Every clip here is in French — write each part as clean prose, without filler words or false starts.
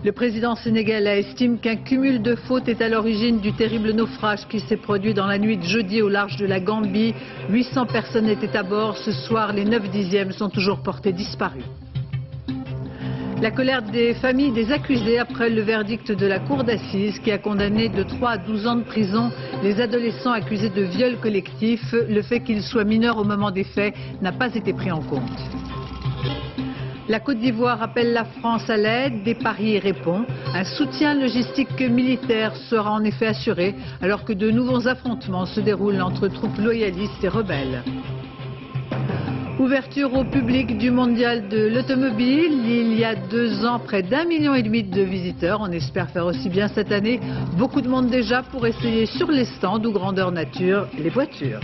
Le président sénégalais estime qu'un cumul de fautes est à l'origine du terrible naufrage qui s'est produit dans la nuit de jeudi au large de la Gambie. 800 personnes étaient à bord. Ce soir, les 9 dixièmes sont toujours portés disparus. La colère des familles des accusés après le verdict de la cour d'assises qui a condamné de 3 à 12 ans de prison les adolescents accusés de viol collectif. Le fait qu'ils soient mineurs au moment des faits n'a pas été pris en compte. La Côte d'Ivoire appelle la France à l'aide, des paris y répond. Un soutien logistique militaire sera en effet assuré alors que de nouveaux affrontements se déroulent entre troupes loyalistes et rebelles. Ouverture au public du mondial de l'automobile. Il y a 2 ans, près d'1,5 million de visiteurs. On espère faire aussi bien cette année. Beaucoup de monde déjà pour essayer sur les stands ou grandeur nature les voitures.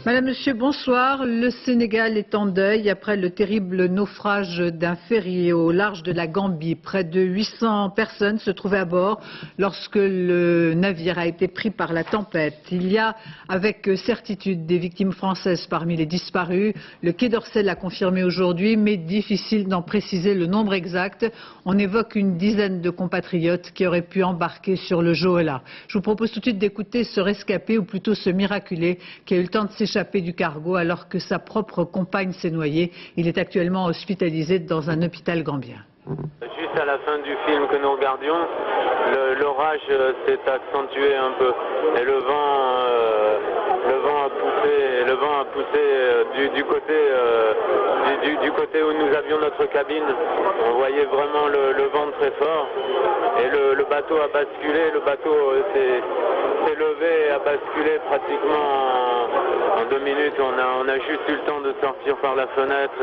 Madame, Monsieur, bonsoir. Le Sénégal est en deuil après le terrible naufrage d'un ferry au large de la Gambie. Près de 800 personnes se trouvaient à bord lorsque le navire a été pris par la tempête. Il y a avec certitude des victimes françaises parmi les disparus. Le Quai d'Orsay l'a confirmé aujourd'hui, mais difficile d'en préciser le nombre exact. On évoque une dizaine de compatriotes qui auraient pu embarquer sur le Jola. Je vous propose tout de suite d'écouter ce rescapé, ou plutôt ce miraculé, qui a eu le temps de s'échapper du cargo alors que sa propre compagne s'est noyée. Il est actuellement hospitalisé dans un hôpital gambien. Juste à la fin du film que nous regardions, l'orage s'est accentué un peu et le vent a poussé du côté où nous avions notre cabine. On voyait vraiment le vent très fort et le bateau a basculé. Le bateau s'est levé et a basculé pratiquement en 2 minutes. On a juste eu le temps de sortir par la fenêtre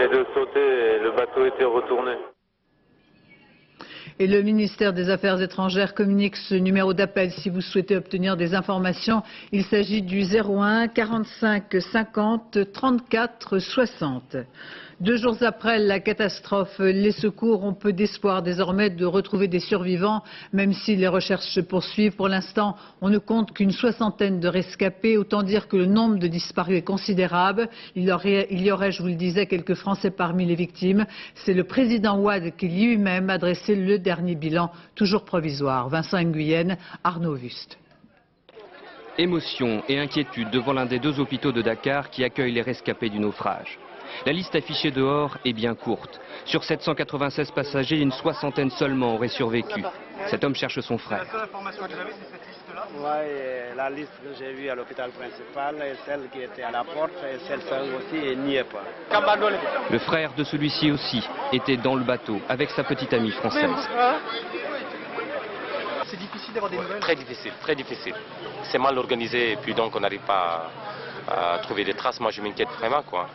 et de sauter. Et le bateau était retourné. Et le ministère des Affaires étrangères communique ce numéro d'appel si vous souhaitez obtenir des informations. Il s'agit du 01 45 50 34 60. 2 jours après la catastrophe, les secours ont peu d'espoir désormais de retrouver des survivants, même si les recherches se poursuivent. Pour l'instant, on ne compte qu'une 60aine de rescapés. Autant dire que le nombre de disparus est considérable. Il y aurait, je vous le disais, quelques Français parmi les victimes. C'est le président Wade qui lui-même a dressé le dernier bilan, toujours provisoire. Vincent Nguyen, Arnaud Auguste. Émotion et inquiétude devant l'un des 2 hôpitaux de Dakar qui accueille les rescapés du naufrage. La liste affichée dehors est bien courte. Sur 796 passagers, une 60aine seulement aurait survécu. Cet homme cherche son frère. La seule information que j'avais, c'est cette liste-là. Oui, la liste que j'ai vue à l'hôpital principal, et celle qui était à la porte, et celle-ci aussi, elle n'y est pas. Le frère de celui-ci aussi était dans le bateau avec sa petite amie française. C'est difficile d'avoir des nouvelles. Très difficile. C'est mal organisé et puis donc on n'arrive pas à trouver des traces. Moi je m'inquiète vraiment quoi.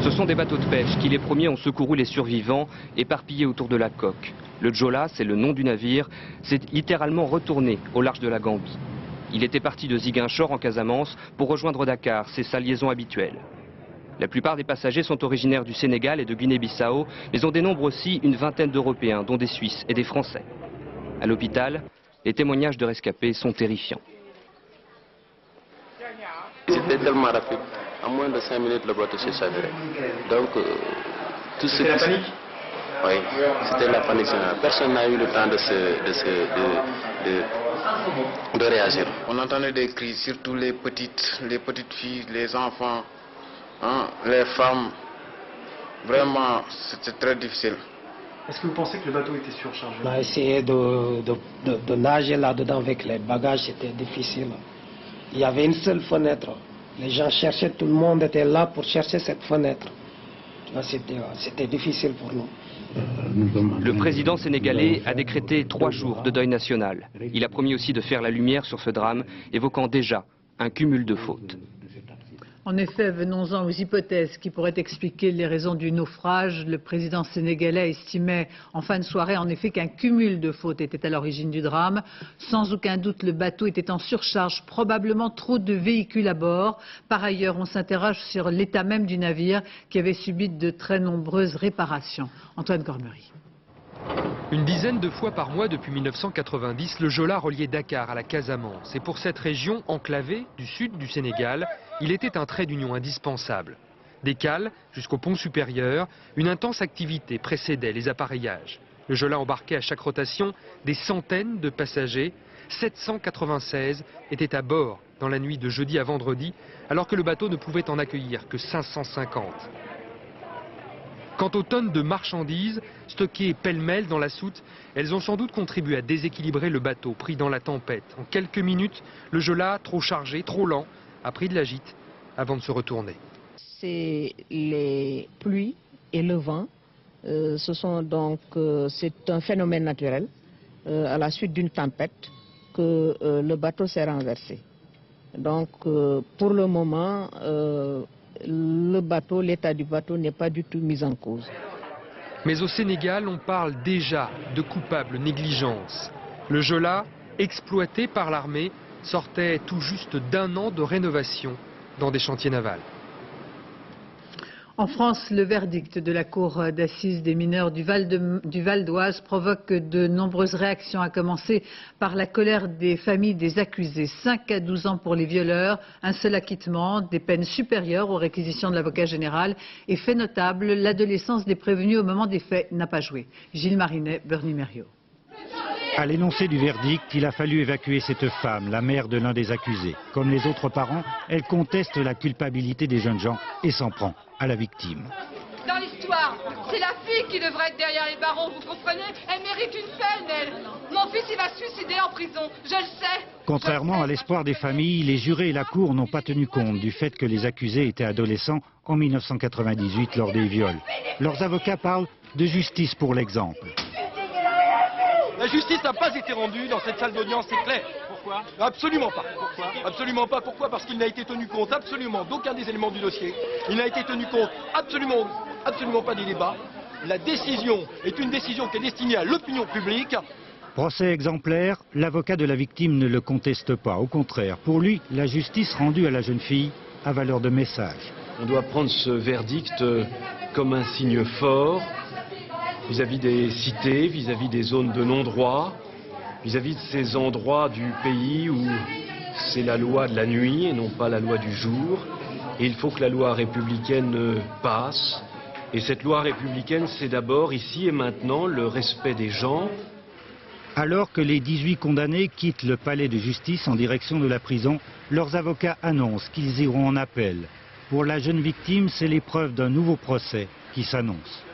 Ce sont des bateaux de pêche qui les premiers ont secouru les survivants éparpillés autour de la coque. Le Jola, c'est le nom du navire, s'est littéralement retourné au large de la Gambie. Il était parti de Ziguinchor en Casamance pour rejoindre Dakar, c'est sa liaison habituelle. La plupart des passagers sont originaires du Sénégal et de Guinée-Bissau, mais on dénombre aussi une vingtaine d'Européens, dont des Suisses et des Français. À l'hôpital, les témoignages de rescapés sont terrifiants. C'était tellement rapide. En moins de 5 minutes, le bateau s'est chaviré. Donc, tout ce C'était la panique. Oui, c'était la panique générale. Personne n'a eu le temps de réagir. On entendait des cris, surtout les petites filles, les enfants, hein, les femmes. Vraiment, c'était très difficile. Est-ce que vous pensez que le bateau était surchargé? On a essayé de nager là-dedans avec les bagages, c'était difficile. Il y avait une seule fenêtre. Les gens cherchaient, tout le monde était là pour chercher cette fenêtre. C'était difficile pour nous. Le président sénégalais a décrété 3 jours de deuil national. Il a promis aussi de faire la lumière sur ce drame, évoquant déjà un cumul de fautes. En effet, venons-en aux hypothèses qui pourraient expliquer les raisons du naufrage. Le président sénégalais estimait en fin de soirée en effet qu'un cumul de fautes était à l'origine du drame. Sans aucun doute, le bateau était en surcharge, probablement trop de véhicules à bord. Par ailleurs, on s'interroge sur l'état même du navire qui avait subi de très nombreuses réparations. Antoine Cormery. Une dizaine de fois par mois depuis 1990, le Jola reliait Dakar à la Casamance. Et pour cette région enclavée du sud du Sénégal, il était un trait d'union indispensable. Des cales jusqu'au pont supérieur, une intense activité précédait les appareillages. Le Jola embarquait à chaque rotation des centaines de passagers. 796 étaient à bord dans la nuit de jeudi à vendredi, alors que le bateau ne pouvait en accueillir que 550. Quant aux tonnes de marchandises stockées pêle-mêle dans la soute, elles ont sans doute contribué à déséquilibrer le bateau pris dans la tempête. En quelques minutes, le Jola, trop chargé, trop lent, a pris de la gîte avant de se retourner. C'est les pluies et le vent. C'est un phénomène naturel à la suite d'une tempête que le bateau s'est renversé. Donc pour le moment, l'état du bateau n'est pas du tout mis en cause. Mais au Sénégal, on parle déjà de coupable négligence. Le Jola, exploité par l'armée, sortait tout juste d'un an de rénovation dans des chantiers navals. En France, le verdict de la Cour d'assises des mineurs du Val d'Oise provoque de nombreuses réactions, à commencer par la colère des familles des accusés. 5 à 12 ans pour les violeurs, un seul acquittement, des peines supérieures aux réquisitions de l'avocat général. Et fait notable, l'adolescence des prévenus au moment des faits n'a pas joué. Gilles Marinet, Bernie Merriot. À l'énoncé du verdict, il a fallu évacuer cette femme, la mère de l'un des accusés. Comme les autres parents, elle conteste la culpabilité des jeunes gens et s'en prend à la victime. Dans l'histoire, c'est la fille qui devrait être derrière les barreaux, vous comprenez? Elle mérite une peine, elle. Mon fils, il va se suicider en prison, je le sais. Contrairement à l'espoir des familles, les jurés et la Cour n'ont pas tenu compte du fait que les accusés étaient adolescents en 1998 lors des viols. Leurs avocats parlent de justice pour l'exemple. La justice n'a pas été rendue dans cette salle d'audience, c'est clair. Pourquoi? Absolument pas. Pourquoi? Absolument pas. Pourquoi? Parce qu'il n'a été tenu compte absolument d'aucun des éléments du dossier. Il n'a été tenu compte absolument pas des débats. La décision est une décision qui est destinée à l'opinion publique. Procès exemplaire, l'avocat de la victime ne le conteste pas. Au contraire, pour lui, la justice rendue à la jeune fille a valeur de message. On doit prendre ce verdict comme un signe fort vis-à-vis des cités, vis-à-vis des zones de non-droit, vis-à-vis de ces endroits du pays où c'est la loi de la nuit et non pas la loi du jour. Et il faut que la loi républicaine passe. Et cette loi républicaine, c'est d'abord, ici et maintenant, le respect des gens. Alors que les 18 condamnés quittent le palais de justice en direction de la prison, leurs avocats annoncent qu'ils iront en appel. Pour la jeune victime, c'est l'épreuve d'un nouveau procès qui s'annonce.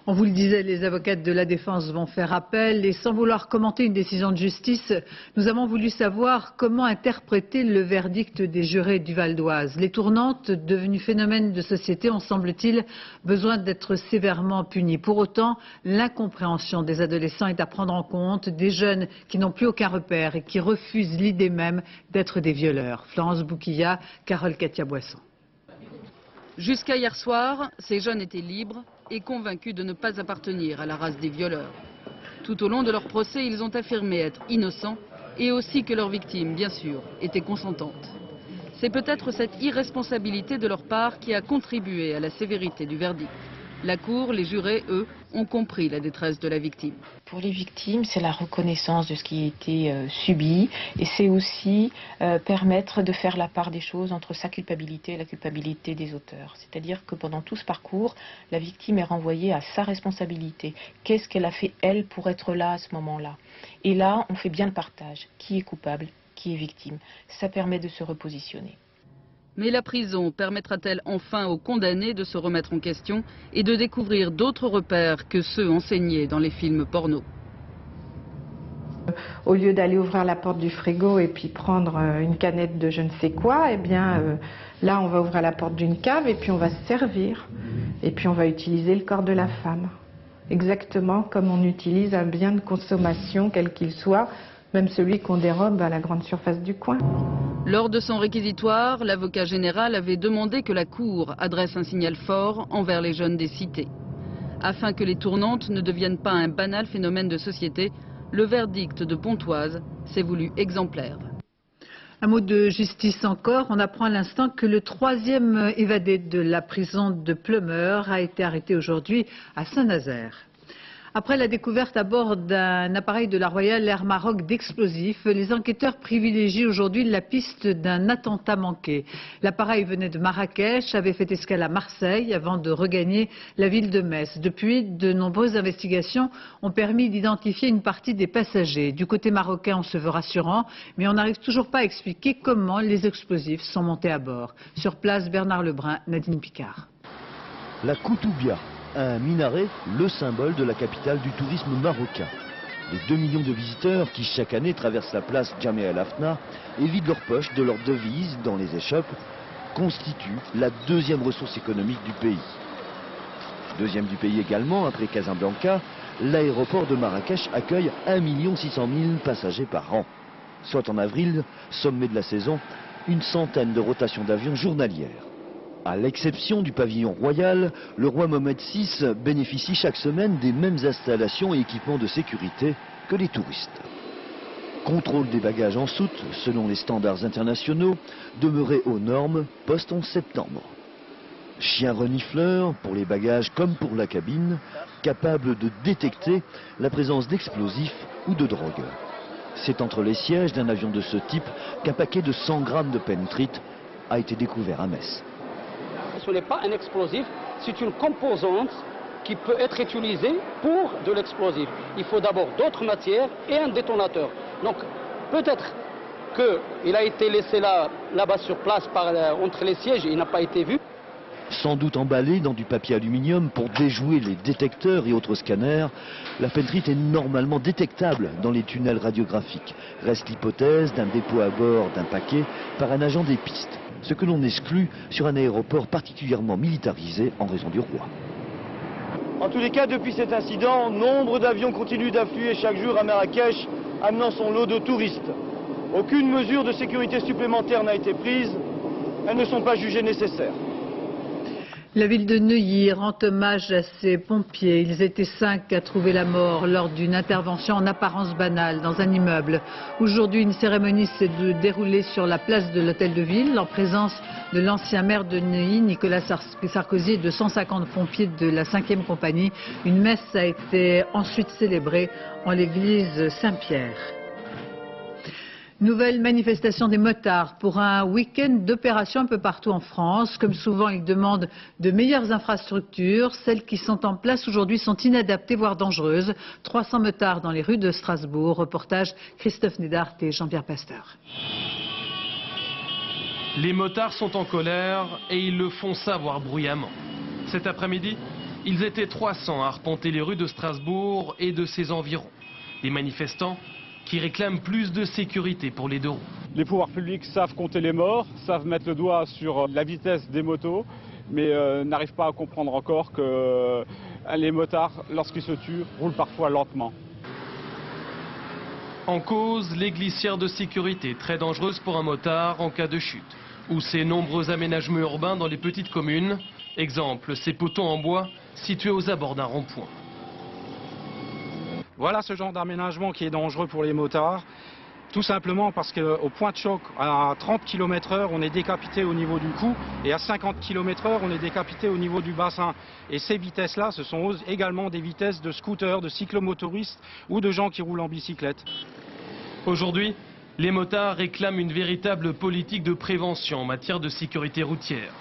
On vous le disait, les avocates de la défense vont faire appel et sans vouloir commenter une décision de justice, nous avons voulu savoir comment interpréter le verdict des jurés du Val d'Oise. Les tournantes, devenues phénomènes de société, ont, semble-t-il, besoin d'être sévèrement punies. Pour autant, l'incompréhension des adolescents est à prendre en compte, des jeunes qui n'ont plus aucun repère et qui refusent l'idée même d'être des violeurs. Florence Bouquilla, Carole Katia-Boisson. Jusqu'à hier soir, ces jeunes étaient libres et convaincus de ne pas appartenir à la race des violeurs. Tout au long de leur procès, ils ont affirmé être innocents et aussi que leurs victimes, bien sûr, étaient consentantes. C'est peut-être cette irresponsabilité de leur part qui a contribué à la sévérité du verdict. La Cour, les jurés, eux, ont compris la détresse de la victime. Pour les victimes, c'est la reconnaissance de ce qui a été subi et c'est aussi permettre de faire la part des choses entre sa culpabilité et la culpabilité des auteurs. C'est-à-dire que pendant tout ce parcours, la victime est renvoyée à sa responsabilité. Qu'est-ce qu'elle a fait, elle, pour être là à ce moment-là? Et là, on fait bien le partage. Qui est coupable? Qui est victime? Ça permet de se repositionner. Mais la prison permettra-t-elle enfin aux condamnés de se remettre en question et de découvrir d'autres repères que ceux enseignés dans les films porno? Au lieu d'aller ouvrir la porte du frigo et puis prendre une canette de je ne sais quoi, eh bien là on va ouvrir la porte d'une cave et puis on va se servir. Et puis on va utiliser le corps de la femme. Exactement comme on utilise un bien de consommation quel qu'il soit, même celui qu'on dérobe à la grande surface du coin. Lors de son réquisitoire, l'avocat général avait demandé que la Cour adresse un signal fort envers les jeunes des cités. Afin que les tournantes ne deviennent pas un banal phénomène de société, le verdict de Pontoise s'est voulu exemplaire. Un mot de justice encore. On apprend à l'instant que le 3e évadé de la prison de Pleumeur a été arrêté aujourd'hui à Saint-Nazaire. Après la découverte à bord d'un appareil de la Royal Air Maroc d'explosifs, les enquêteurs privilégient aujourd'hui la piste d'un attentat manqué. L'appareil venait de Marrakech, avait fait escale à Marseille avant de regagner la ville de Metz. Depuis, de nombreuses investigations ont permis d'identifier une partie des passagers. Du côté marocain, on se veut rassurant, mais on n'arrive toujours pas à expliquer comment les explosifs sont montés à bord. Sur place, Bernard Lebrun, Nadine Picard. La Koutoubia, un minaret, le symbole de la capitale du tourisme marocain. Les 2 millions de visiteurs qui chaque année traversent la place Jamel El Afna et vident leurs poches de leurs devises dans les échoppes constituent la deuxième ressource économique du pays. Deuxième du pays également, après Casablanca, l'aéroport de Marrakech accueille 1 600 000 passagers par an. Soit en avril, sommet de la saison, une centaine de rotations d'avions journalières. À l'exception du pavillon royal, le roi Mohamed VI bénéficie chaque semaine des mêmes installations et équipements de sécurité que les touristes. Contrôle des bagages en soute, selon les standards internationaux, demeurés aux normes post-11 septembre. Chien renifleur pour les bagages comme pour la cabine, capable de détecter la présence d'explosifs ou de drogue. C'est entre les sièges d'un avion de ce type qu'un paquet de 100 grammes de pentrite a été découvert à Metz. Ce n'est pas un explosif, c'est une composante qui peut être utilisée pour de l'explosif. Il faut d'abord d'autres matières et un détonateur. Donc peut-être qu'il a été laissé là-bas sur place entre les sièges et il n'a pas été vu. Sans doute emballé dans du papier aluminium pour déjouer les détecteurs et autres scanners, la pentrite est normalement détectable dans les tunnels radiographiques. Reste l'hypothèse d'un dépôt à bord d'un paquet par un agent des pistes, ce que l'on exclut sur un aéroport particulièrement militarisé en raison du roi. En tous les cas, depuis cet incident, nombre d'avions continuent d'affluer chaque jour à Marrakech, amenant son lot de touristes. Aucune mesure de sécurité supplémentaire n'a été prise, elles ne sont pas jugées nécessaires. La ville de Neuilly rend hommage à ses pompiers. Ils étaient 5 à trouver la mort lors d'une intervention en apparence banale dans un immeuble. Aujourd'hui, une cérémonie s'est déroulée sur la place de l'hôtel de ville en présence de l'ancien maire de Neuilly, Nicolas Sarkozy, et de 150 pompiers de la 5e compagnie. Une messe a été ensuite célébrée en l'église Saint-Pierre. Nouvelle manifestation des motards pour un week-end d'opération un peu partout en France. Comme souvent, ils demandent de meilleures infrastructures. Celles qui sont en place aujourd'hui sont inadaptées, voire dangereuses. 300 motards dans les rues de Strasbourg. Reportage Christophe Nédart et Jean-Pierre Pasteur. Les motards sont en colère et ils le font savoir bruyamment. Cet après-midi, ils étaient 300 à arpenter les rues de Strasbourg et de ses environs. Les manifestants qui réclament plus de sécurité pour les deux roues. Les pouvoirs publics savent compter les morts, savent mettre le doigt sur la vitesse des motos, mais n'arrivent pas à comprendre encore que les motards, lorsqu'ils se tuent, roulent parfois lentement. En cause, les glissières de sécurité, très dangereuses pour un motard en cas de chute, ou ces nombreux aménagements urbains dans les petites communes. Exemple, ces poteaux en bois situés aux abords d'un rond-point. Voilà ce genre d'aménagement qui est dangereux pour les motards, tout simplement parce qu'au point de choc, à 30 km/h, on est décapité au niveau du cou, et à 50 km/h, on est décapité au niveau du bassin. Et ces vitesses-là, ce sont également des vitesses de scooters, de cyclomotoristes ou de gens qui roulent en bicyclette. Aujourd'hui, les motards réclament une véritable politique de prévention en matière de sécurité routière,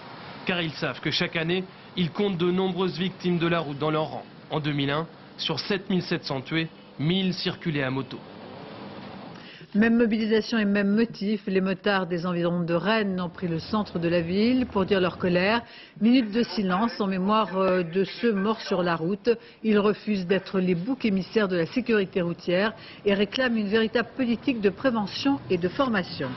car ils savent que chaque année, ils comptent de nombreuses victimes de la route dans leur rang. En 2001, sur 7700 tués, 1000 circulaient à moto. Même mobilisation et même motif, les motards des environs de Rennes ont pris le centre de la ville pour dire leur colère. Minute de silence en mémoire de ceux morts sur la route. Ils refusent d'être les boucs émissaires de la sécurité routière et réclament une véritable politique de prévention et de formation.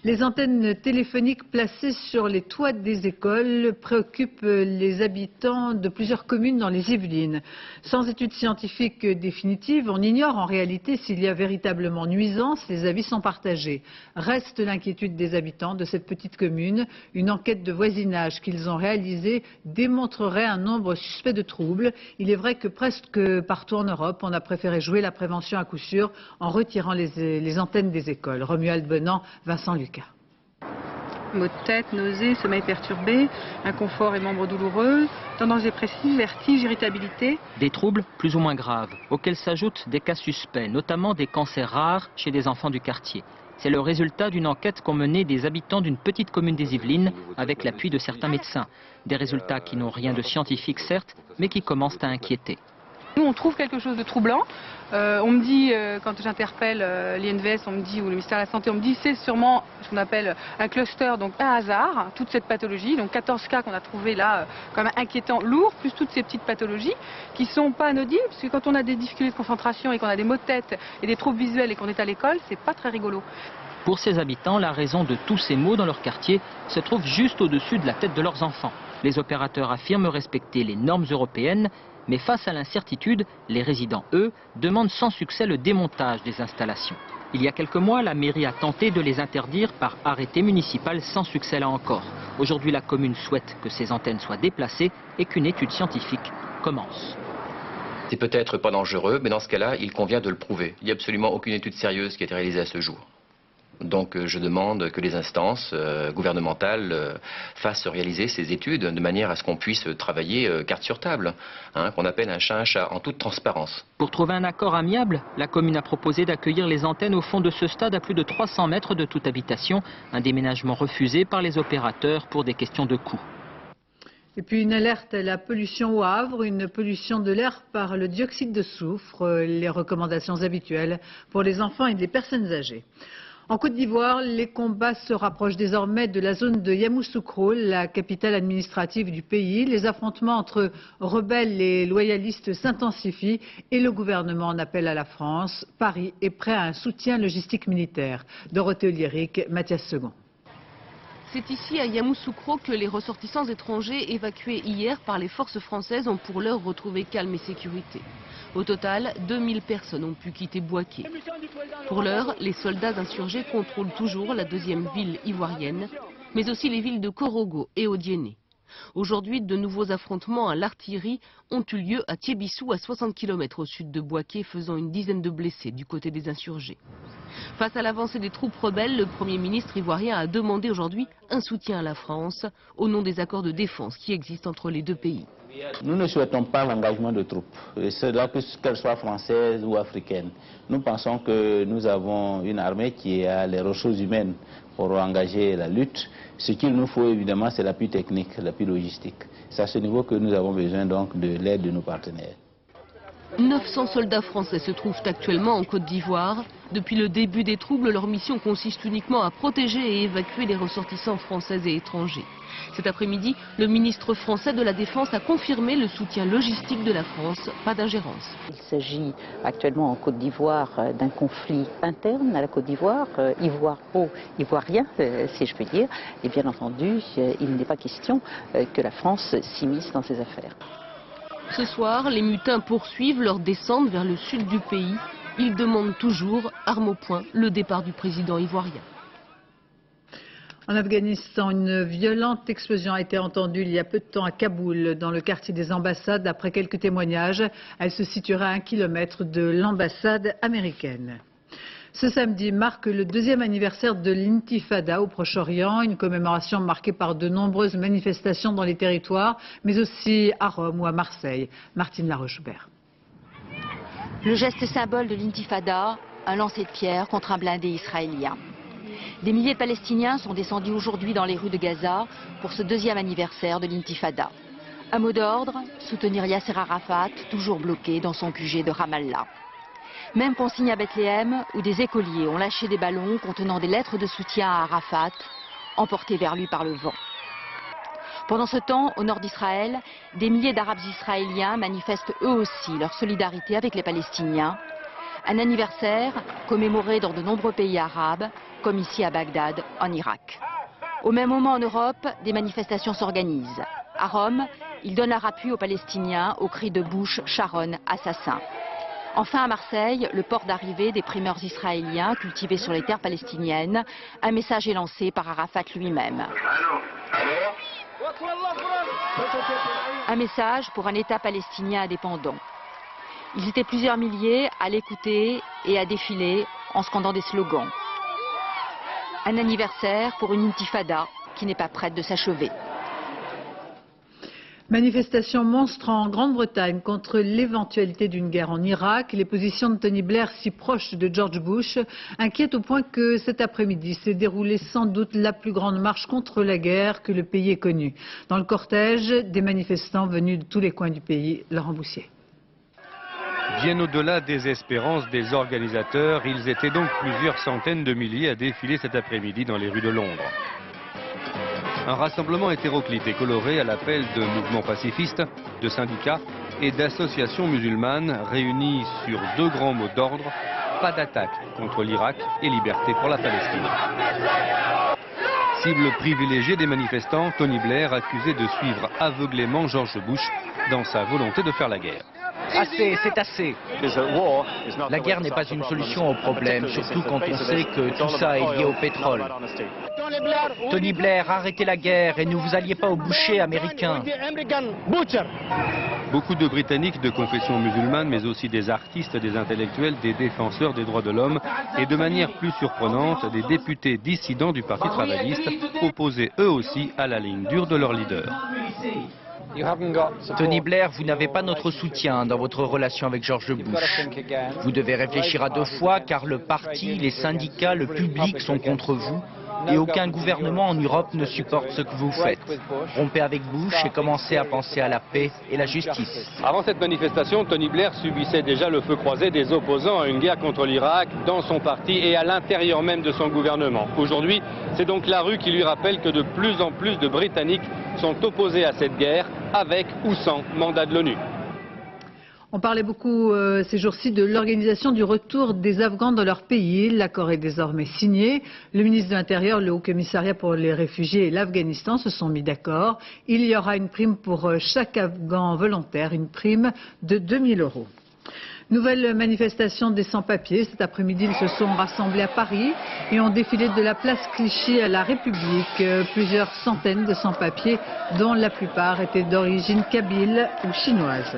Les antennes téléphoniques placées sur les toits des écoles préoccupent les habitants de plusieurs communes dans les Yvelines. Sans études scientifiques définitives, on ignore en réalité s'il y a véritablement nuisance. Les avis sont partagés. Reste l'inquiétude des habitants de cette petite commune. Une enquête de voisinage qu'ils ont réalisée démontrerait un nombre suspect de troubles. Il est vrai que presque partout en Europe, on a préféré jouer la prévention à coup sûr en retirant les antennes des écoles. Romuald Bonan, Vincent Lucas. maux de tête, nausées, sommeil perturbé, inconfort et membres douloureux, tendance dépressive, vertige, irritabilité. Des troubles plus ou moins graves, auxquels s'ajoutent des cas suspects, notamment des cancers rares chez des enfants du quartier. C'est le résultat d'une enquête qu'ont menée des habitants d'une petite commune des Yvelines avec l'appui de certains médecins. Des résultats qui n'ont rien de scientifique certes, mais qui commencent à inquiéter. Nous, on trouve quelque chose de troublant. On me dit, quand j'interpelle l'INVS, on me dit, ou le ministère de la Santé, on me dit c'est sûrement ce qu'on appelle un cluster, donc un hasard, toute cette pathologie. Donc 14 cas qu'on a trouvé là, quand même inquiétants, lourds, plus toutes ces petites pathologies qui ne sont pas anodines, parce que quand on a des difficultés de concentration et qu'on a des maux de tête et des troubles visuels et qu'on est à l'école, c'est pas très rigolo. Pour ces habitants, la raison de tous ces maux dans leur quartier se trouve juste au-dessus de la tête de leurs enfants. Les opérateurs affirment respecter les normes européennes, mais face à l'incertitude, les résidents, eux, demandent sans succès le démontage des installations. Il y a quelques mois, la mairie a tenté de les interdire par arrêté municipal sans succès là encore. Aujourd'hui, la commune souhaite que ces antennes soient déplacées et qu'une étude scientifique commence. C'est peut-être pas dangereux, mais dans ce cas-là, il convient de le prouver. Il n'y a absolument aucune étude sérieuse qui a été réalisée à ce jour. Donc je demande que les instances gouvernementales fassent réaliser ces études de manière à ce qu'on puisse travailler carte sur table, qu'on appelle un chat en toute transparence. Pour trouver un accord amiable, la commune a proposé d'accueillir les antennes au fond de ce stade à plus de 300 mètres de toute habitation, un déménagement refusé par les opérateurs pour des questions de coût. Et puis une alerte à la pollution au Havre, une pollution de l'air par le dioxyde de soufre, les recommandations habituelles pour les enfants et les personnes âgées. En Côte d'Ivoire, les combats se rapprochent désormais de la zone de Yamoussoukro, la capitale administrative du pays. Les affrontements entre rebelles et loyalistes s'intensifient et le gouvernement en appelle à la France. Paris est prêt à un soutien logistique militaire. Dorothée Lyrique, Mathias Second. C'est ici à Yamoussoukro que les ressortissants étrangers évacués hier par les forces françaises ont pour l'heure retrouvé calme et sécurité. Au total, 2000 personnes ont pu quitter Bouaké. Pour l'heure, les soldats insurgés contrôlent toujours la deuxième ville ivoirienne, mais aussi les villes de Korogo et Odiéné. Aujourd'hui, de nouveaux affrontements à l'artillerie ont eu lieu à Tiébissou, à 60 km au sud de Bouaké, faisant une dizaine de blessés du côté des insurgés. Face à l'avancée des troupes rebelles, le Premier ministre ivoirien a demandé aujourd'hui un soutien à la France au nom des accords de défense qui existent entre les deux pays. Nous ne souhaitons pas l'engagement de troupes, qu'elles soient françaises ou africaines. Nous pensons que nous avons une armée qui a les ressources humaines pour engager la lutte. Ce qu'il nous faut évidemment, c'est l'appui technique, l'appui logistique. C'est à ce niveau que nous avons besoin donc de l'aide de nos partenaires. 900 soldats français se trouvent actuellement en Côte d'Ivoire. Depuis le début des troubles, leur mission consiste uniquement à protéger et évacuer les ressortissants français et étrangers. Cet après-midi, le ministre français de la Défense a confirmé le soutien logistique de la France, pas d'ingérence. Il s'agit actuellement en Côte d'Ivoire d'un conflit interne à la Côte d'Ivoire, ivoirien si je puis dire, et bien entendu, il n'est pas question que la France s'immisce dans ces affaires. Ce soir, les mutins poursuivent leur descente vers le sud du pays. Ils demandent toujours, armes au poing, le départ du président ivoirien. En Afghanistan, une violente explosion a été entendue il y a peu de temps à Kaboul, dans le quartier des ambassades. D'après quelques témoignages, elle se situerait à 1 kilomètre de l'ambassade américaine. Ce samedi marque le 2e anniversaire de l'Intifada au Proche-Orient, une commémoration marquée par de nombreuses manifestations dans les territoires, mais aussi à Rome ou à Marseille. Martine Laroche-Hubert. Le geste symbole de l'Intifada, un lancer de pierre contre un blindé israélien. Des milliers de Palestiniens sont descendus aujourd'hui dans les rues de Gaza pour ce 2e anniversaire de l'Intifada. Un mot d'ordre, soutenir Yasser Arafat, toujours bloqué dans son QG de Ramallah. Même consigne à Bethléem, où des écoliers ont lâché des ballons contenant des lettres de soutien à Arafat, emportés vers lui par le vent. Pendant ce temps, au nord d'Israël, des milliers d'Arabes israéliens manifestent eux aussi leur solidarité avec les Palestiniens. Un anniversaire commémoré dans de nombreux pays arabes, comme ici à Bagdad, en Irak. Au même moment en Europe, des manifestations s'organisent. À Rome, ils donnent leur appui aux Palestiniens au cri de Bush, Sharon, assassin. Enfin à Marseille, le port d'arrivée des primeurs israéliens cultivés sur les terres palestiniennes, un message est lancé par Arafat lui-même. Un message pour un État palestinien indépendant. Ils étaient plusieurs milliers à l'écouter et à défiler en scandant des slogans. Un anniversaire pour une intifada qui n'est pas prête de s'achever. Manifestation monstre en Grande-Bretagne contre l'éventualité d'une guerre en Irak. Les positions de Tony Blair, si proches de George Bush, inquiètent au point que cet après-midi s'est déroulée sans doute la plus grande marche contre la guerre que le pays ait connue. Dans le cortège, des manifestants venus de tous les coins du pays. Laurent Boussier. Bien au-delà des espérances des organisateurs, ils étaient donc plusieurs centaines de milliers à défiler cet après-midi dans les rues de Londres. Un rassemblement hétéroclite et coloré à l'appel de mouvements pacifistes, de syndicats et d'associations musulmanes réunis sur deux grands mots d'ordre, pas d'attaque contre l'Irak et liberté pour la Palestine. Cible privilégiée des manifestants, Tony Blair accusé de suivre aveuglément George Bush dans sa volonté de faire la guerre. Assez, c'est assez. La guerre n'est pas une solution au problème, surtout quand on sait que tout ça est lié au pétrole. Tony Blair, arrêtez la guerre et ne vous alliez pas aux bouchers américains. Beaucoup de Britanniques de confession musulmane, mais aussi des artistes, des intellectuels, des défenseurs des droits de l'homme et de manière plus surprenante, des députés dissidents du Parti travailliste, opposés eux aussi à la ligne dure de leur leader. Tony Blair, vous n'avez pas notre soutien dans votre relation avec George Bush. Vous devez réfléchir à deux fois car le parti, les syndicats, le public sont contre vous et aucun gouvernement en Europe ne supporte ce que vous faites. Rompez avec Bush et commencez à penser à la paix et la justice. Avant cette manifestation, Tony Blair subissait déjà le feu croisé des opposants à une guerre contre l'Irak dans son parti et à l'intérieur même de son gouvernement. Aujourd'hui, c'est donc la rue qui lui rappelle que de plus en plus de Britanniques sont opposés à cette guerre, avec ou sans mandat de l'ONU. On parlait beaucoup ces jours-ci de l'organisation du retour des Afghans dans leur pays. L'accord est désormais signé. Le ministre de l'Intérieur, le Haut Commissariat pour les réfugiés et l'Afghanistan se sont mis d'accord. Il y aura une prime pour chaque Afghan volontaire, une prime de 2 000 €. Nouvelle manifestation des sans-papiers. Cet après-midi, ils se sont rassemblés à Paris et ont défilé de la place Clichy à la République. Plusieurs centaines de sans-papiers, dont la plupart étaient d'origine kabyle ou chinoise.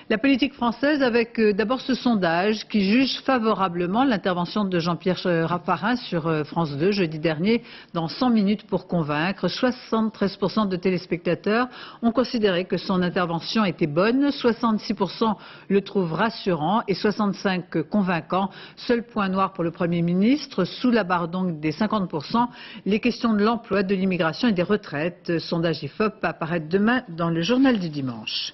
La politique française avec d'abord ce sondage qui juge favorablement l'intervention de Jean-Pierre Raffarin sur France 2 jeudi dernier dans 100 minutes pour convaincre. 73% de téléspectateurs ont considéré que son intervention était bonne, 66% le trouvent rassurant et 65% convaincant. Seul point noir pour le Premier ministre, sous la barre donc des 50%, les questions de l'emploi, de l'immigration et des retraites. Sondage IFOP apparaît demain dans le journal du dimanche.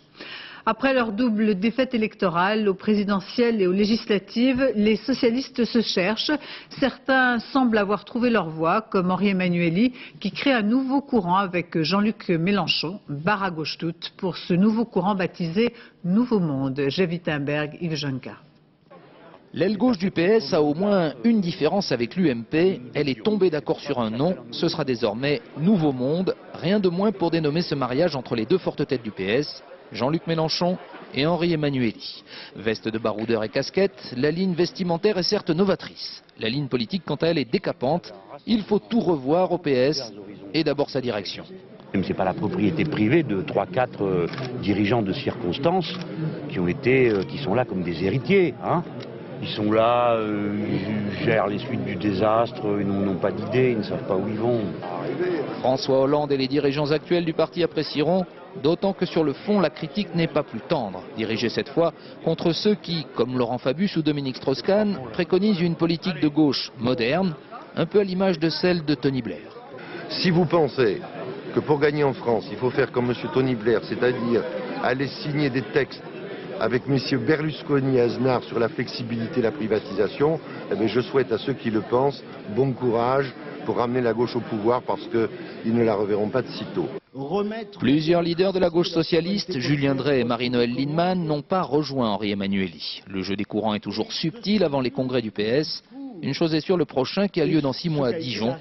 Après leur double défaite électorale, aux présidentielles et aux législatives, les socialistes se cherchent. Certains semblent avoir trouvé leur voie, comme Henri Emmanuelli, qui crée un nouveau courant avec Jean-Luc Mélenchon, barre à gauche toute, pour ce nouveau courant baptisé Nouveau Monde. Jeff Wittenberg, Yves Jonca. L'aile gauche du PS a au moins une différence avec l'UMP. Elle est tombée d'accord sur un nom. Ce sera désormais Nouveau Monde. Rien de moins pour dénommer ce mariage entre les deux fortes têtes du PS. Jean-Luc Mélenchon et Henri Emmanuelli. Veste de baroudeur et casquette, la ligne vestimentaire est certes novatrice. La ligne politique, quant à elle, est décapante. Il faut tout revoir au PS et d'abord sa direction. Ce n'est pas la propriété privée de 3-4 dirigeants de circonstance qui sont là comme des héritiers. Ils sont là, ils gèrent les suites du désastre, ils n'ont pas d'idée, ils ne savent pas où ils vont. François Hollande et les dirigeants actuels du parti apprécieront, d'autant que sur le fond, la critique n'est pas plus tendre, dirigée cette fois contre ceux qui, comme Laurent Fabius ou Dominique Strauss-Kahn, préconisent une politique de gauche moderne, un peu à l'image de celle de Tony Blair. Si vous pensez que pour gagner en France, il faut faire comme M. Tony Blair, c'est-à-dire aller signer des textes avec M. Berlusconi et Aznar sur la flexibilité et la privatisation, eh bien, je souhaite à ceux qui le pensent bon courage pour ramener la gauche au pouvoir parce qu'ils ne la reverront pas de sitôt. Plusieurs leaders de la gauche socialiste, Julien Drey et Marie-Noëlle Lienemann, n'ont pas rejoint Henri Emmanuelli. Le jeu des courants est toujours subtil avant les congrès du PS. Une chose est sûre, le prochain, qui a lieu dans 6 mois à Dijon,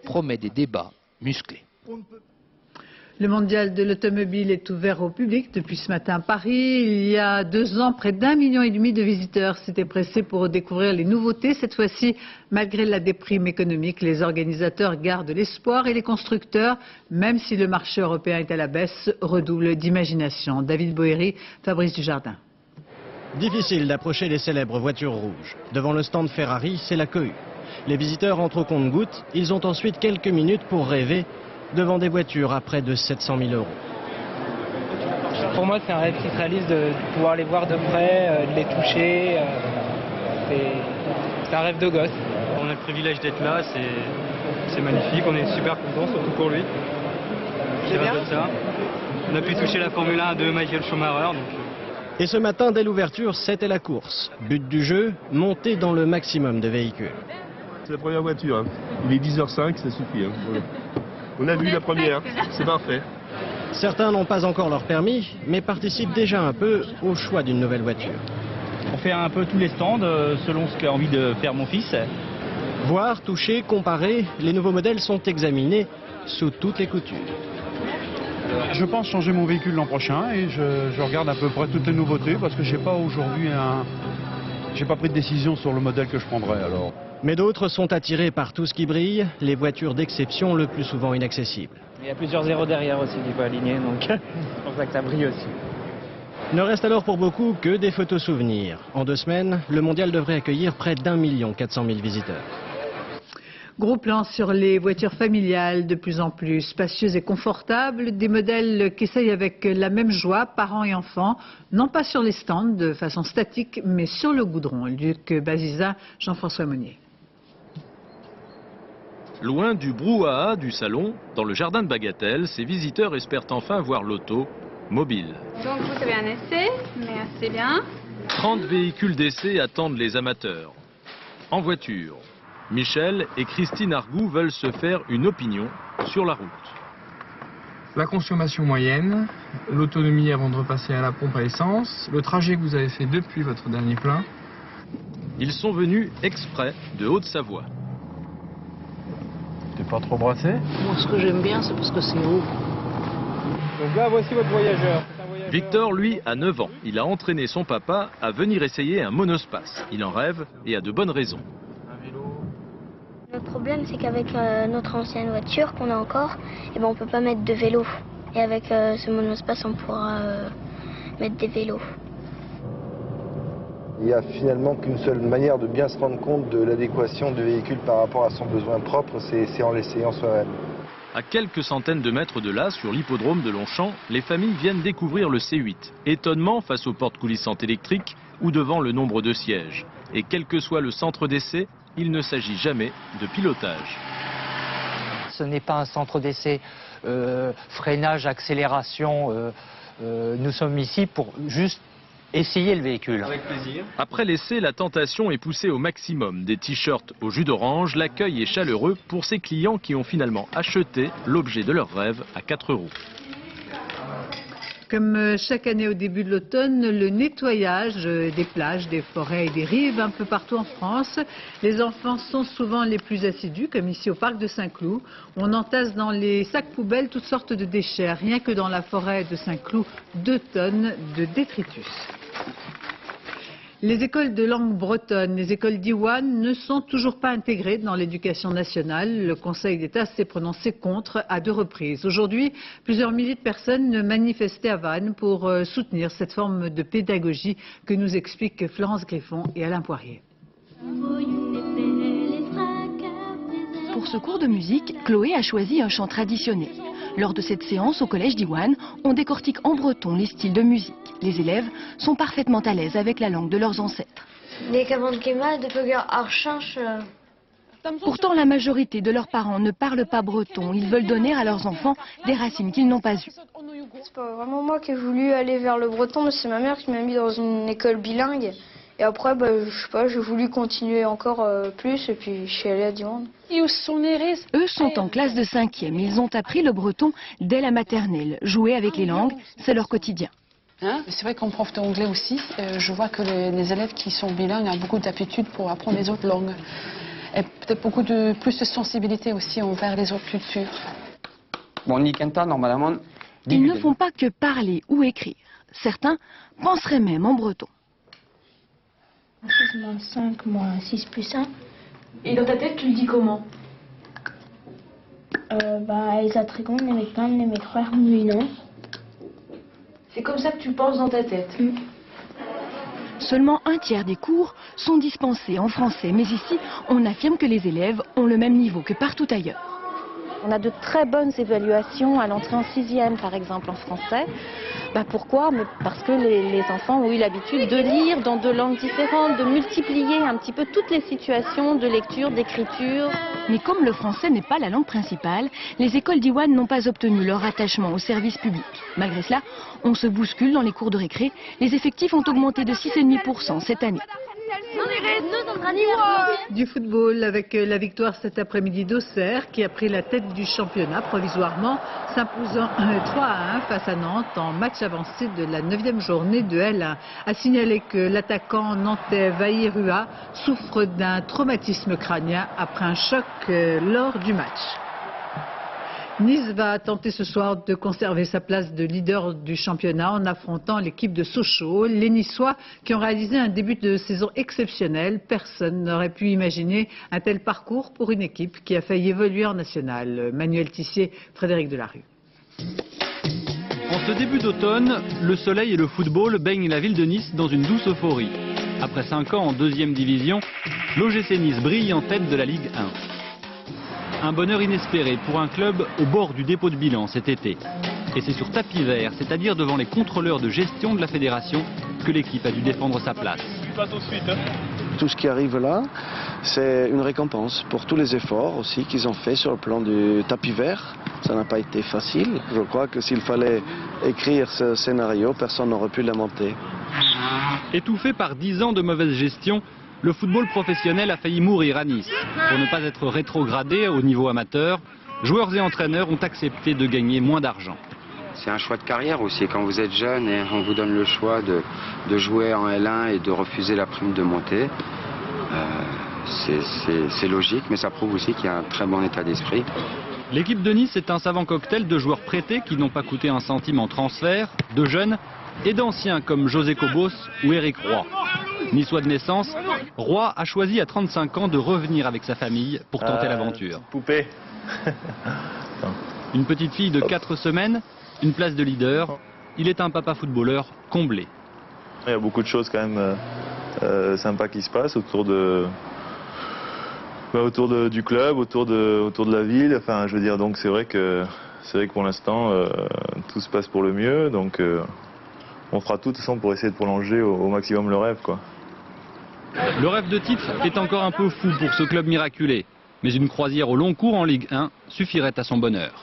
promet des débats musclés. Le mondial de l'automobile est ouvert au public depuis ce matin à Paris. Il y a 2 ans, près d'1,5 million de visiteurs s'étaient pressés pour découvrir les nouveautés. Cette fois-ci, malgré la déprime économique, les organisateurs gardent l'espoir et les constructeurs, même si le marché européen est à la baisse, redoublent d'imagination. David Boéry, Fabrice Dujardin. Difficile d'approcher les célèbres voitures rouges. Devant le stand Ferrari, c'est la cohue. Les visiteurs entrent au compte-gouttes. Ils ont ensuite quelques minutes pour rêver devant des voitures à près de 700 000 €. Pour moi, c'est un rêve qui se réalise de pouvoir les voir de près, de les toucher. C'est un rêve de gosse. On a le privilège d'être là, c'est magnifique, on est super contents, surtout pour lui. C'est bien ça. On a pu toucher la Formule 1 de Michael Schumacher. Et ce matin, dès l'ouverture, c'était la course. But du jeu, monter dans le maximum de véhicules. C'est la première voiture, hein. Il est 10h05, ça suffit. Hein. Voilà. On a vu la première, c'est parfait. Certains n'ont pas encore leur permis, mais participent déjà un peu au choix d'une nouvelle voiture. On fait un peu tous les stands selon ce qu'a envie de faire mon fils. Voir, toucher, comparer, les nouveaux modèles sont examinés sous toutes les coutures. Je pense changer mon véhicule l'an prochain et je regarde à peu près toutes les nouveautés parce que j'ai pas aujourd'hui j'ai pas pris de décision sur le modèle que je prendrais alors. Mais d'autres sont attirés par tout ce qui brille, les voitures d'exception le plus souvent inaccessibles. Il y a plusieurs zéros derrière aussi qu'il faut aligner, donc c'est pour ça que ça brille aussi. Ne reste alors pour beaucoup que des photos souvenirs. En 2 semaines, le mondial devrait accueillir près d'1 400 000 visiteurs. Gros plan sur les voitures familiales, de plus en plus spacieuses et confortables, des modèles qui essayent avec la même joie, parents et enfants, non pas sur les stands de façon statique, mais sur le goudron. Luc Baziza, Jean-François Monnier. Loin du brouhaha du salon, dans le jardin de Bagatelle, ces visiteurs espèrent enfin voir l'auto mobile. Donc vous avez un essai, merci bien. 30 véhicules d'essai attendent les amateurs. En voiture, Michel et Christine Argout veulent se faire une opinion sur la route. La consommation moyenne, l'autonomie avant de repasser à la pompe à essence, le trajet que vous avez fait depuis votre dernier plein. Ils sont venus exprès de Haute-Savoie. T'es pas trop brassé? Moi, ce que j'aime bien, c'est parce que c'est haut. Donc là, voici votre voyageur. Victor, lui, a 9 ans. Il a entraîné son papa à venir essayer un monospace. Il en rêve et a de bonnes raisons. Le problème, c'est qu'avec notre ancienne voiture qu'on a encore, eh ben, on ne peut pas mettre de vélo. Et avec ce monospace, on pourra mettre des vélos. Il n'y a finalement qu'une seule manière de bien se rendre compte de l'adéquation du véhicule par rapport à son besoin propre, c'est en l'essayant soi-même. À quelques centaines de mètres de là, sur l'hippodrome de Longchamp, les familles viennent découvrir le C8. Étonnement face aux portes coulissantes électriques ou devant le nombre de sièges. Et quel que soit le centre d'essai, il ne s'agit jamais de pilotage. Ce n'est pas un centre d'essai freinage, accélération. Nous sommes ici pour juste essayer le véhicule. Avec plaisir. Après l'essai, la tentation est poussée au maximum. Des t-shirts au jus d'orange, l'accueil est chaleureux pour ces clients qui ont finalement acheté l'objet de leur rêve à 4 €. Comme chaque année au début de l'automne, le nettoyage des plages, des forêts et des rives un peu partout en France. Les enfants sont souvent les plus assidus, comme ici au parc de Saint-Cloud. On entasse dans les sacs poubelles toutes sortes de déchets. Rien que dans la forêt de Saint-Cloud, 2 tonnes de détritus. Les écoles de langue bretonne, les écoles d'Iwan ne sont toujours pas intégrées dans l'éducation nationale. Le Conseil d'État s'est prononcé contre à 2 reprises. Aujourd'hui, plusieurs milliers de personnes manifestaient à Vannes pour soutenir cette forme de pédagogie que nous expliquent Florence Griffon et Alain Poirier. Pour ce cours de musique, Chloé a choisi un chant traditionnel. Lors de cette séance au collège d'Iwan, on décortique en breton les styles de musique. Les élèves sont parfaitement à l'aise avec la langue de leurs ancêtres. Pourtant, la majorité de leurs parents ne parlent pas breton. Ils veulent donner à leurs enfants des racines qu'ils n'ont pas eues. C'est pas vraiment moi qui ai voulu aller vers le breton, mais c'est ma mère qui m'a mis dans une école bilingue. Et après, je sais pas, j'ai voulu continuer encore plus et puis je suis allée à Diwan. Eux sont en classe de 5e. Ils ont appris le breton dès la maternelle. Jouer avec les langues, c'est leur quotidien. C'est vrai qu'en prof d'anglais aussi, je vois que les élèves qui sont bilingues ont beaucoup d'aptitude pour apprendre les autres langues. Et peut-être plus de sensibilité aussi envers les autres cultures. Ils ne font pas que parler ou écrire. Certains penseraient même en breton. 6 moins 5 moins 6 plus 1. Et dans ta tête, tu le dis comment? Les atrigons, les mécans, les mécroires, oui, non. C'est comme ça que tu penses dans ta tête. Seulement un tiers des cours sont dispensés en français. Mais ici, on affirme que les élèves ont le même niveau que partout ailleurs. On a de très bonnes évaluations à l'entrée en 6e, par exemple, en français. Pourquoi? Parce que les enfants ont eu l'habitude de lire dans 2 langues différentes, de multiplier un petit peu toutes les situations de lecture, d'écriture. Mais comme le français n'est pas la langue principale, les écoles d'Iwan n'ont pas obtenu leur attachement au service public. Malgré cela, on se bouscule dans les cours de récré. Les effectifs ont augmenté de 6,5% cette année. Du football avec la victoire cet après-midi d'Auxerre qui a pris la tête du championnat provisoirement, s'imposant 3-1 face à Nantes en match avancé de la 9e journée de L1. À signaler que l'attaquant nantais Vairua souffre d'un traumatisme crânien après un choc lors du match. Nice va tenter ce soir de conserver sa place de leader du championnat en affrontant l'équipe de Sochaux. Les Niçois qui ont réalisé un début de saison exceptionnel. Personne n'aurait pu imaginer un tel parcours pour une équipe qui a failli évoluer en national. Manuel Tissier, Frédéric Delarue. En ce début d'automne, le soleil et le football baignent la ville de Nice dans une douce euphorie. Après 5 ans en 2e division, l'OGC Nice brille en tête de la Ligue 1. Un bonheur inespéré pour un club au bord du dépôt de bilan cet été. Et c'est sur tapis vert, c'est-à-dire devant les contrôleurs de gestion de la fédération, que l'équipe a dû défendre sa place. Tout ce qui arrive là, c'est une récompense pour tous les efforts aussi qu'ils ont fait sur le plan du tapis vert. Ça n'a pas été facile. Je crois que s'il fallait écrire ce scénario, personne n'aurait pu l'inventer. Étouffé par 10 ans de mauvaise gestion, le football professionnel a failli mourir à Nice. Pour ne pas être rétrogradé au niveau amateur, joueurs et entraîneurs ont accepté de gagner moins d'argent. C'est un choix de carrière aussi. Quand vous êtes jeune et on vous donne le choix de jouer en L1 et de refuser la prime de montée, c'est logique, mais ça prouve aussi qu'il y a un très bon état d'esprit. L'équipe de Nice est un savant cocktail de joueurs prêtés qui n'ont pas coûté un centime en transfert, de jeunes et d'anciens comme José Cobos ou Éric Roy. Niçois de naissance, Roy a choisi à 35 ans de revenir avec sa famille pour tenter l'aventure. Poupée. Une petite fille de 4 semaines, une place de leader. Il est un papa footballeur comblé. Il y a beaucoup de choses quand même sympas qui se passent autour du club, autour de la ville. Enfin, je veux dire, donc c'est vrai que pour l'instant tout se passe pour le mieux. Donc on fera tout de toute façon pour essayer de prolonger au maximum le rêve, quoi. Le rêve de titre est encore un peu fou pour ce club miraculé. Mais une croisière au long cours en Ligue 1 suffirait à son bonheur.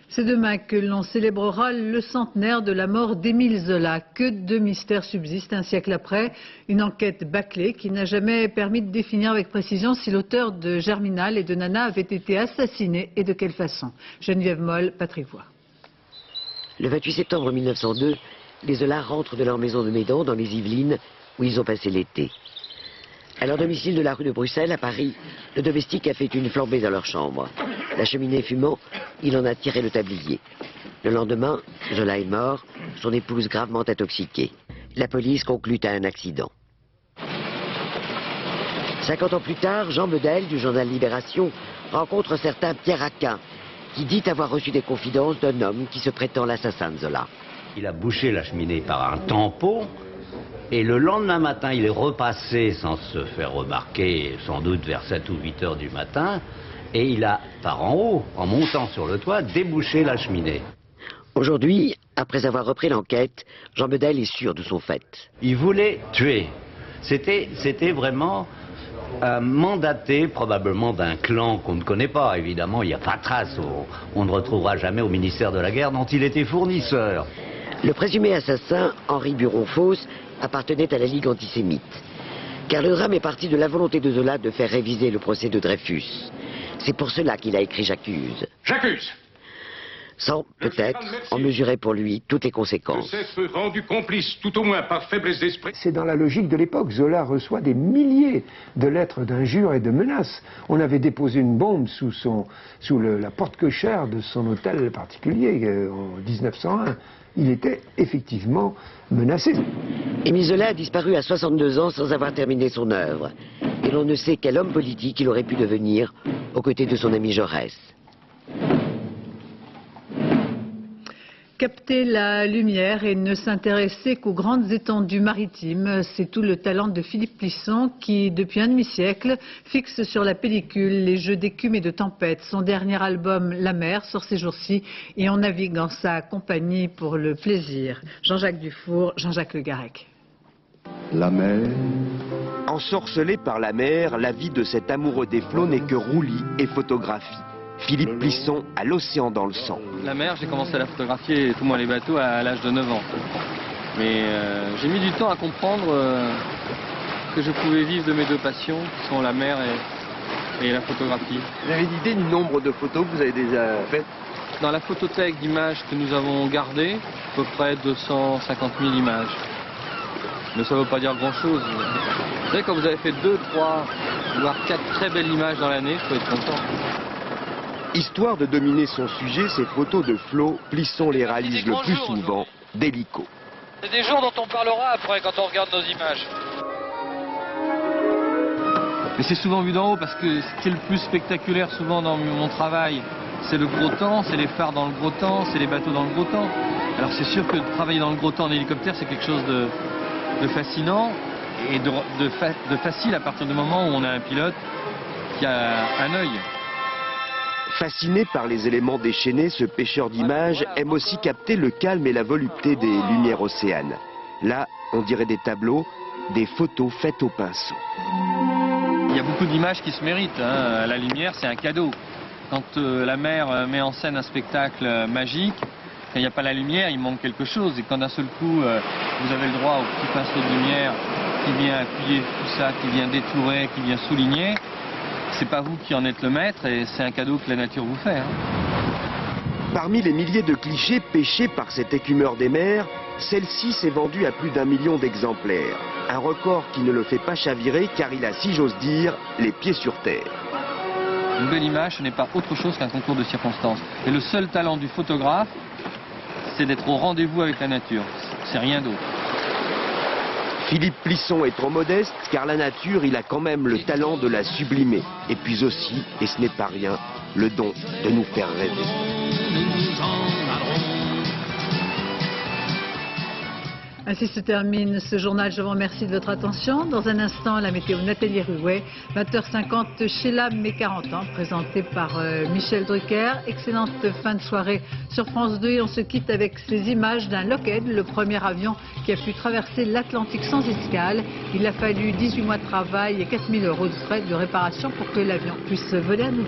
C'est demain que l'on célébrera le centenaire de la mort d'Émile Zola. Que de mystères subsistent un siècle après. Une enquête bâclée qui n'a jamais permis de définir avec précision si l'auteur de Germinal et de Nana avait été assassiné et de quelle façon. Geneviève Moll, Patrick Voix. Le 28 septembre 1902, les Zola rentrent de leur maison de Médan dans les Yvelines où ils ont passé l'été. À leur domicile de la rue de Bruxelles, à Paris, le domestique a fait une flambée dans leur chambre. La cheminée fumant, il en a tiré le tablier. Le lendemain, Zola est mort, son épouse gravement intoxiquée. La police conclut à un accident. 50 ans plus tard, Jean Bedel, du journal Libération, rencontre un certain Pierre Aquin, qui dit avoir reçu des confidences d'un homme qui se prétend l'assassin de Zola. Il a bouché la cheminée par un tampon. Et le lendemain matin, il est repassé sans se faire remarquer, sans doute vers 7 ou 8 heures du matin, et il a, par en haut, en montant sur le toit, débouché la cheminée. Aujourd'hui, après avoir repris l'enquête, Jean Bedel est sûr de son fait. Il voulait tuer. C'était vraiment un mandaté, probablement d'un clan qu'on ne connaît pas, évidemment. Il n'y a pas de trace, on ne retrouvera jamais au ministère de la Guerre dont il était fournisseur. Le présumé assassin, Henri Buron-Fosse, appartenait à la Ligue antisémite. Car le drame est parti de la volonté de Zola de faire réviser le procès de Dreyfus. C'est pour cela qu'il a écrit « J'accuse ». J'accuse. Sans, peut-être, en mesurer pour lui toutes les conséquences. De s'être rendu complice, tout au moins par faiblesse d'esprit. C'est dans la logique de l'époque. Zola reçoit des milliers de lettres d'injures et de menaces. On avait déposé une bombe sous la porte cochère de son hôtel particulier en 1901. Il était effectivement menacé. Émile Zola a disparu à 62 ans sans avoir terminé son œuvre. Et l'on ne sait quel homme politique il aurait pu devenir aux côtés de son ami Jaurès. Capter la lumière et ne s'intéresser qu'aux grandes étendues maritimes, c'est tout le talent de Philippe Plisson qui, depuis un demi-siècle, fixe sur la pellicule les jeux d'écume et de tempête. Son dernier album, La mer, sort ces jours-ci et on navigue en sa compagnie pour le plaisir. Jean-Jacques Dufour, Jean-Jacques Le Garec. La mer. Ensorcelé par la mer, la vie de cet amoureux des flots n'est que roulis et photographie. Philippe Plisson a l'océan dans le sang. La mer, j'ai commencé à la photographier, tout moins les bateaux, à l'âge de 9 ans. Mais j'ai mis du temps à comprendre que je pouvais vivre de mes deux passions, qui sont la mer et la photographie. Vous avez une idée du nombre de photos que vous avez déjà faites? Dans la photothèque d'images que nous avons gardées, à peu près 250 000 images. Mais ça ne veut pas dire grand-chose. Vous savez, quand vous avez fait 2, 3, voire 4 très belles images dans l'année, il faut être content. Histoire de dominer son sujet, ces photos de flots, Plisson les réalise le plus souvent d'hélico. C'est des jours dont on parlera après quand on regarde nos images. Mais c'est souvent vu d'en haut parce que ce qui est le plus spectaculaire souvent dans mon travail, c'est le gros temps, c'est les phares dans le gros temps, c'est les bateaux dans le gros temps. Alors c'est sûr que travailler dans le gros temps en hélicoptère, c'est quelque chose de fascinant et de facile à partir du moment où on a un pilote qui a un œil. Fasciné par les éléments déchaînés, ce pêcheur d'images aime aussi capter le calme et la volupté des lumières océanes. Là, on dirait des tableaux, des photos faites au pinceau. Il y a beaucoup d'images qui se méritent. La lumière, c'est un cadeau. Quand la mer met en scène un spectacle magique, quand il n'y a pas la lumière, il manque quelque chose. Et quand d'un seul coup, vous avez le droit au petit pinceau de lumière qui vient appuyer tout ça, qui vient détourer, qui vient souligner, c'est pas vous qui en êtes le maître et c'est un cadeau que la nature vous fait. Parmi les milliers de clichés pêchés par cet écumeur des mers, celle-ci s'est vendue à plus d'1 million d'exemplaires. Un record qui ne le fait pas chavirer car il a, si j'ose dire, les pieds sur terre. Une belle image, ce n'est pas autre chose qu'un concours de circonstances. Et le seul talent du photographe, c'est d'être au rendez-vous avec la nature. C'est rien d'autre. Philippe Plisson est trop modeste car la nature, il a quand même le talent de la sublimer. Et puis aussi, et ce n'est pas rien, le don de nous faire rêver. Ainsi se termine ce journal. Je vous remercie de votre attention. Dans un instant, la météo Nathalie Rouet. 20h50, Sheila, mes 40 ans, présentée par Michel Drucker. Excellente fin de soirée sur France 2. Et on se quitte avec ces images d'un Lockheed, le premier avion qui a pu traverser l'Atlantique sans escale. Il a fallu 18 mois de travail et 4 000 € de frais de réparation pour que l'avion puisse voler à nouveau.